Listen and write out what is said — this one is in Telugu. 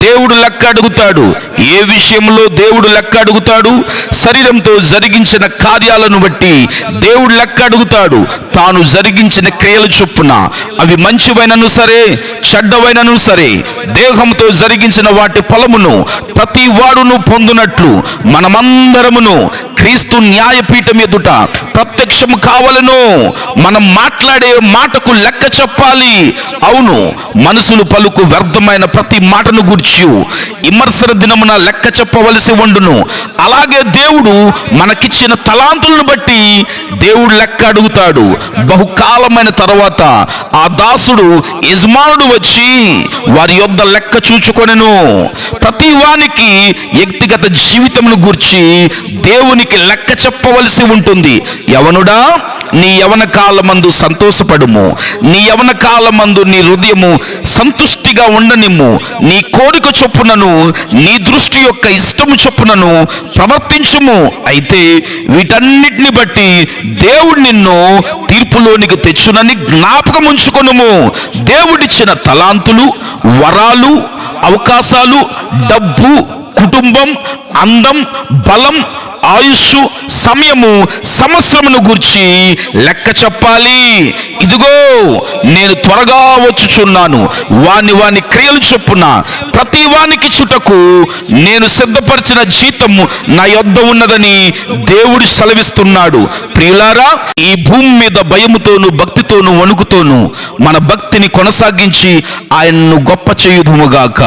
దేవుడు లెక్క అడుగుతాడు. ఏ విషయంలో దేవుడు లెక్క అడుగుతాడు? శరీరంతో జరిగించిన కార్యాలను బట్టి దేవుడు లెక్క అడుగుతాడు. తాను జరిగించిన క్రియలు చొప్పున, అవి మంచివైనను సరే చెడ్డవైనను సరే, దేహంతో జరిగించిన వాటి ఫలమును ప్రతి వాడును పొందునట్లు మనమందరమును క్రీస్తు న్యాయపీఠం ఎదుట ప్రత్యక్షము కావాలను. మనం మాట్లాడే మాటకు లెక్క చెప్పాలి. అవును, మనసులు పలుకు వ్యర్థమైన ప్రతి మాటను గూర్చి విమర్శన దినమున లెక్క చెప్పవలసి ఉండును. అలాగే దేవుడు మనకిచ్చిన తలాంతులను బట్టి దేవుడు లెక్క అడుగుతాడు. బహుకాలమైన తర్వాత ఆ దాసుడు యజమానుడు వచ్చి వారి యొద్ద లెక్క చూచుకొనెను. ప్రతి వానికి వ్యక్తిగత జీవితమును గూర్చి దేవునికి లెక్క చెప్పవలసి ఉంటుంది. యవనుడా, నీ యవన కాలమందు సంతోషపడుము. నీ యవన కాలమందు నీ హృదయము సంతుష్టిగా ఉండనిమ్ము. నీ కోరిక చొప్పునను నీ దృష్టి యొక్క ఇష్టము చొప్పునను ప్రవర్తించుము. అయితే వీటన్నిటిని బట్టి దేవుడు నిన్ను తీర్పులోనికి తెచ్చునని జ్ఞాపకం ఉంచుకొనుము. దేవుడిచ్చిన తలాంతులు, వరాలు, అవకాశాలు, డబ్బు, కుటుంబం, అందం, బలం, ఆయుష్షు, సమయము, సంవత్సరమును గూర్చి లెక్క చెప్పాలి. ఇదిగో నేను త్వరగా వచ్చుచున్నాను. వాని క్రియలు చొప్పున ప్రతి వానికి చుటకు నేను సిద్ధపరిచిన జీతము నా యొద్ద ఉన్నదని దేవుడు సెలవిస్తున్నాడు. ప్రియులారా, ఈ భూమి మీద భయముతోను భక్తితోను వణుకుతోను మన భక్తిని కొనసాగించి ఆయన్ను గొప్ప చేయుదుముగాక.